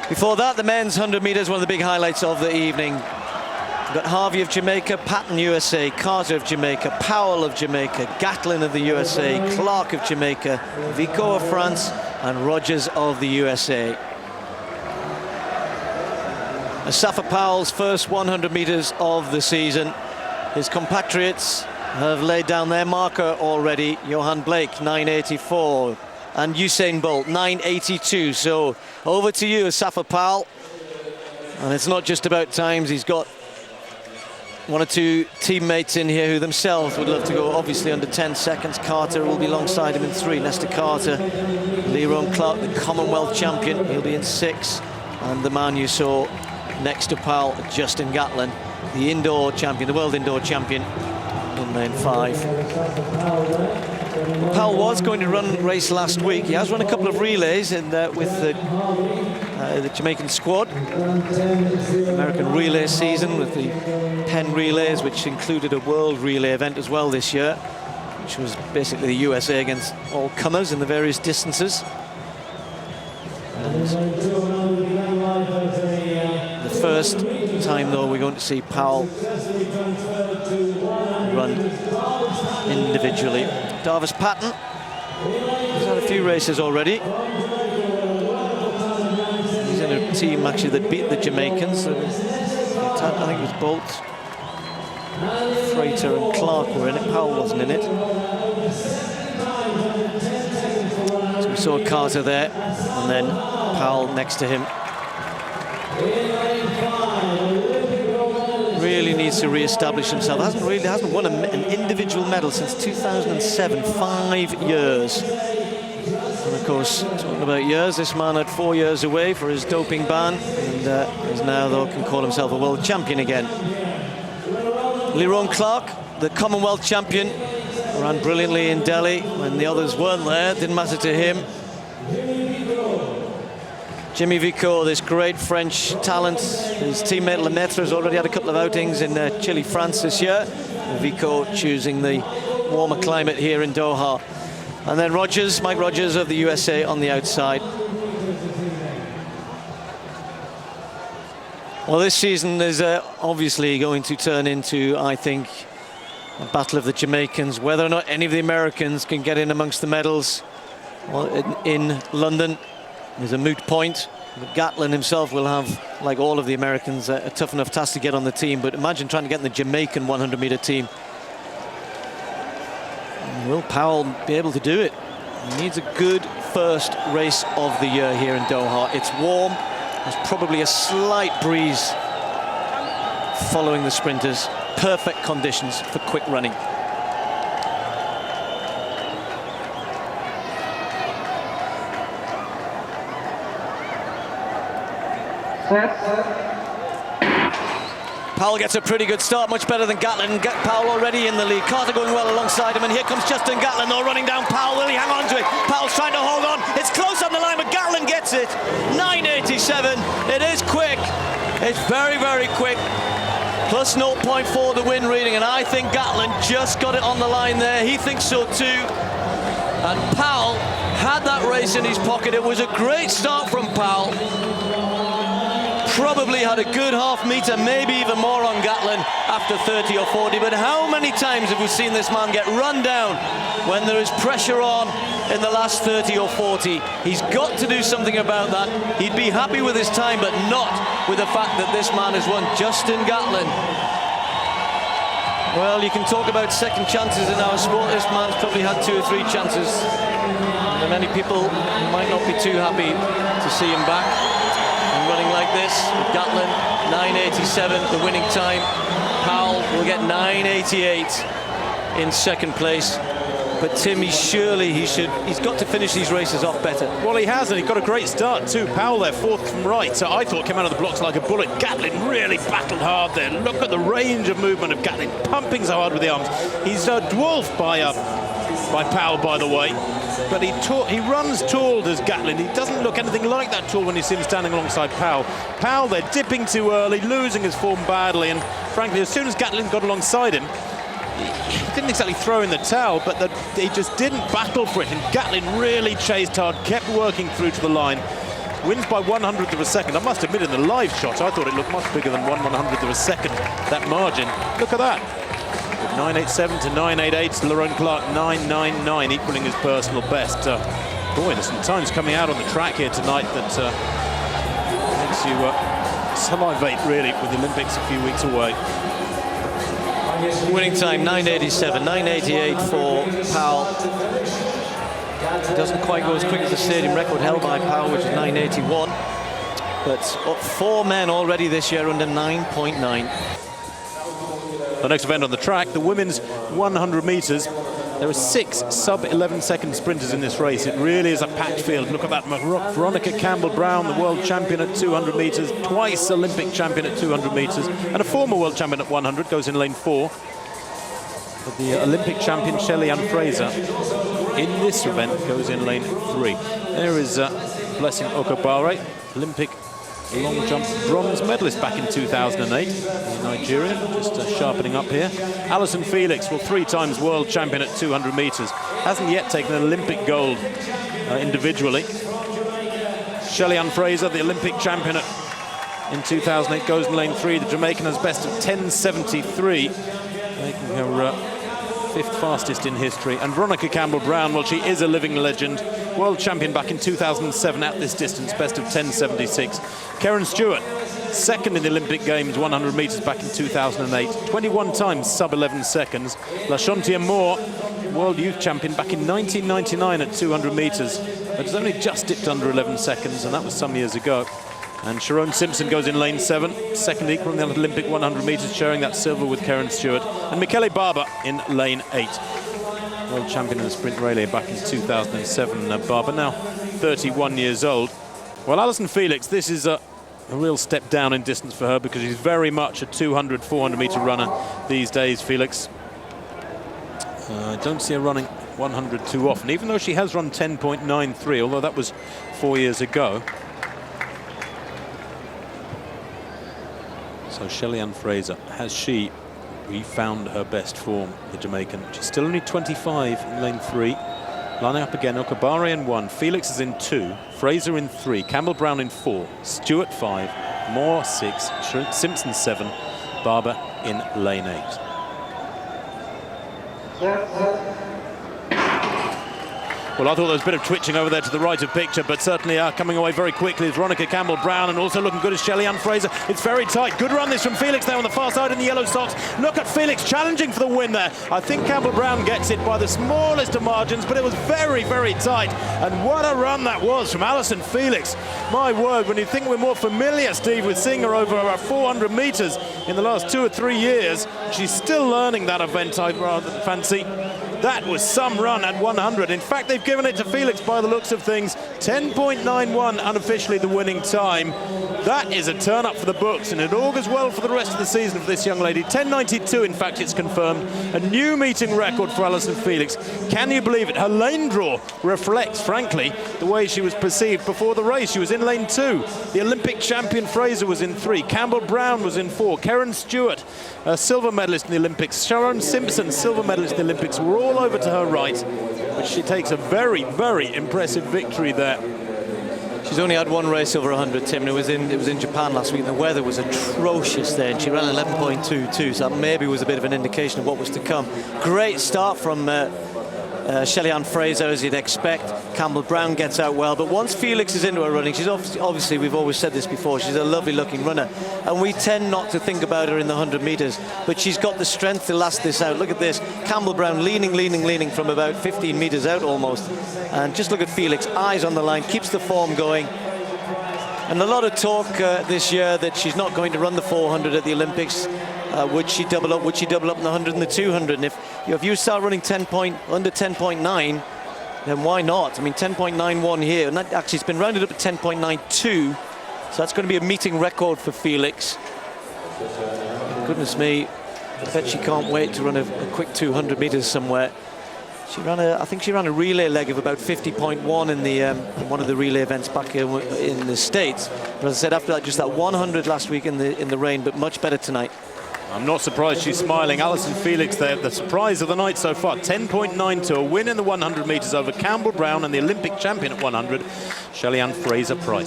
Before that, the men's 100 meters, one of the big highlights of the evening. We've got Harvey of Jamaica, Patton USA, Carter of Jamaica, Powell of Jamaica, Gatlin of the USA, Clark of Jamaica, Vico of France, and Rogers of the USA. Asafa Powell's first 100 meters of the season. His compatriots have laid down their marker already. Johan Blake, 9.84, and Usain Bolt, 9.82. So over to you, Asafa Powell. And it's not just about times. He's got one or two teammates in here who themselves would love to go, obviously, under 10 seconds. Carter will be alongside him in 3. Lester Carter, Laron Clark, the Commonwealth champion, he'll be in 6. And the man you saw next to Powell, Justin Gatlin, the indoor champion, the world indoor champion, in lane 5. Powell was going to run a race last week. He has run a couple of relays with the Jamaican squad. American relay season with the Penn relays, which included a world relay event as well this year, which was basically the USA against all comers in the various distances. The first time, though, we're going to see Powell run individually. Darvis Patton, he's had a few races already. He's in a team actually that beat the Jamaicans. I think it was Bolt, Frater and Clark were in it. Powell wasn't in it. So we saw Carter there, and then Powell next to him. Really needs to re-establish himself. Hasn't won an individual medal since 2007. 5 years. And of course, talking about years, this man had 4 years away for his doping ban, and is now, though, can call himself a world champion again. Laron Clark, the Commonwealth champion, ran brilliantly in Delhi when the others weren't there. Didn't matter to him. Jimmy Vico, this great French talent. His teammate Lemaitre has already had a couple of outings in Chile, France this year. Vico choosing the warmer climate here in Doha. And then Rogers, Mike Rogers of the USA on the outside. Well, this season is obviously going to turn into, I think, a battle of the Jamaicans. Whether or not any of the Americans can get in amongst the medals in London is a moot point. But Gatlin himself will have, like all of the Americans, a tough enough task to get on the team. But imagine trying to get in the Jamaican 100-meter team. And will Powell be able to do it? He needs a good first race of the year here in Doha. It's warm. There's probably a slight breeze following the sprinters. Perfect conditions for quick running. Powell gets a pretty good start, much better than Gatlin. Powell already in the lead. Carter going well alongside him, and here comes Justin Gatlin, though, running down Powell. Will he hang on to it? Powell's trying to hold on. It's close on the line, but Gatlin gets it. 9.87. It is quick. It's very, very quick. Plus 0.4 the win reading, and I think Gatlin just got it on the line there. He thinks so too. And Powell had that race in his pocket. It was a great start from Powell. Probably had a good half meter, maybe even more on Gatlin after 30 or 40. But how many times have we seen this man get run down when there is pressure on in the last 30 or 40? He's got to do something about that. He'd be happy with his time, but not with the fact that this man has won. Justin Gatlin. Well, you can talk about second chances in our sport. This man's probably had 2 or 3 chances. And many people might not be too happy to see him back. Running like this, with Gatlin, 9.87, the winning time. Powell will get 9.88 in second place. But Tim, he's got to finish these races off better. Well, he has, and he got a great start too. Powell there, 4th from right, so I thought came out of the blocks like a bullet. Gatlin really battled hard there. Look at the range of movement of Gatlin, pumping so hard with the arms. He's dwarfed by Powell, by the way. But he runs tall, does Gatlin. He doesn't look anything like that tall when you see him standing alongside Powell. Powell, they're dipping too early, losing his form badly, and frankly, as soon as Gatlin got alongside him, he didn't exactly throw in the towel, but he just didn't battle for it, and Gatlin really chased hard, kept working through to the line. Wins by 1/100th of a second. I must admit, in the live shot, I thought it looked much bigger than 1/100th of a second, that margin. Look at that. 9.87 to 9.88, Laron Clark 9.99, equaling his personal best. Boy, there's some times coming out on the track here tonight that makes you salivate, really, with the Olympics a few weeks away. Winning time 9.87, 9.88 for Powell. Doesn't quite go as quick as the stadium record held by Powell, which is 9.81. But 4 men already this year under 9.9. The next event on the track, the women's 100 metres. There are 6 sub-11-second sprinters in this race. It really is a packed field. Look at that. Veronica Campbell-Brown, the world champion at 200 metres, twice Olympic champion at 200 metres, and a former world champion at 100, goes in lane 4. But the Olympic champion, Shelly-Ann Fraser, in this event, goes in lane 3. There is Blessing Okobare, Olympic long jump bronze medalist back in 2008, the Nigerian, just sharpening up here. Allyson Felix, well, 3 times world champion at 200 metres, hasn't yet taken an Olympic gold individually. Shelly-Ann Fraser, the Olympic champion in 2008, goes in lane 3. The Jamaican has best of 10.73, making her 5th fastest in history. And Veronica Campbell-Brown, well, she is a living legend. World champion back in 2007 at this distance, best of 10.76. Karen Stewart, 2nd in the Olympic Games, 100 metres back in 2008. 21 times sub-11 seconds. LaShontia Moore, world youth champion back in 1999 at 200 metres. But has only just dipped under 11 seconds, and that was some years ago. And Sharon Simpson goes in lane 7, 2nd equal in the Olympic 100 metres, sharing that silver with Karen Stewart. And Michele Barber in lane 8. World champion in the sprint relay back in 2007. Barber now 31 years old. Well, Allyson Felix, this is a real step down in distance for her, because she's very much a 200, 400 metre runner these days, Felix. I don't see her running 100 too often, even though she has run 10.93, although that was 4 years ago. So Shelly-Ann Fraser, has she refound her best form, the Jamaican? She's still only 25 in lane 3. Lining up again, Okobare in 1, Felix is in 2, Fraser in 3, Campbell-Brown in 4, Stewart 5, Moore 6, Simpson 7, Barber in lane 8. Well, I thought there was a bit of twitching over there to the right of picture, but certainly coming away very quickly is Veronica Campbell-Brown, and also looking good as Shelly-Ann Fraser. It's very tight. Good run this from Felix there on the far side in the yellow socks. Look at Felix challenging for the win there. I think Campbell-Brown gets it by the smallest of margins, but it was very, very tight. And what a run that was from Allyson Felix. My word, when you think we're more familiar, Steve, with seeing her over about 400 metres in the last 2 or 3 years, she's still learning that event, I rather fancy. That was some run at 100. In fact, they've given it to Felix by the looks of things. 10.91 unofficially the winning time. That is a turn up for the books, and it augurs well for the rest of the season for this young lady. 10.92, in fact, it's confirmed. A new meeting record for Allyson Felix. Can you believe it? Her lane draw reflects, frankly, the way she was perceived before the race. She was in lane 2. The Olympic champion Fraser was in 3. Campbell-Brown was in 4. Karen Stewart, a silver medalist in the Olympics. Sharon Simpson, silver medalist in the Olympics, were all over to her right, but she takes a very, very impressive victory there. She's only had 1 race over 100, Tim, and it was in Japan last week, and the weather was atrocious there, and she ran 11.22, so that maybe was a bit of an indication of what was to come. Great start from Shelly-Ann Fraser, as you'd expect. Campbell-Brown gets out well, but once Felix is into her running, she's obviously, we've always said this before, she's a lovely looking runner, and we tend not to think about her in the 100 metres, but she's got the strength to last this out. Look at this, Campbell-Brown leaning from about 15 metres out almost, and just look at Felix, eyes on the line, keeps the form going. And a lot of talk this year that she's not going to run the 400 at the Olympics. Would she double up? Would she double up in the 100 and the 200? And if you start running under 10.9, then why not? I mean, 10.91 here, and that actually has been rounded up at 10.92. So that's going to be a meeting record for Felix. Goodness me, I bet she can't wait to run a quick 200 meters somewhere. I think she ran a relay leg of about 50.1 in the one of the relay events back in the States. But as I said, after that, just that 100 last week in the rain, but much better tonight. I'm not surprised she's smiling. Allyson Felix there, the surprise of the night so far. 10.92, a win in the 100 metres over Campbell-Brown and the Olympic champion at 100, Shelly-Ann Fraser-Pryce.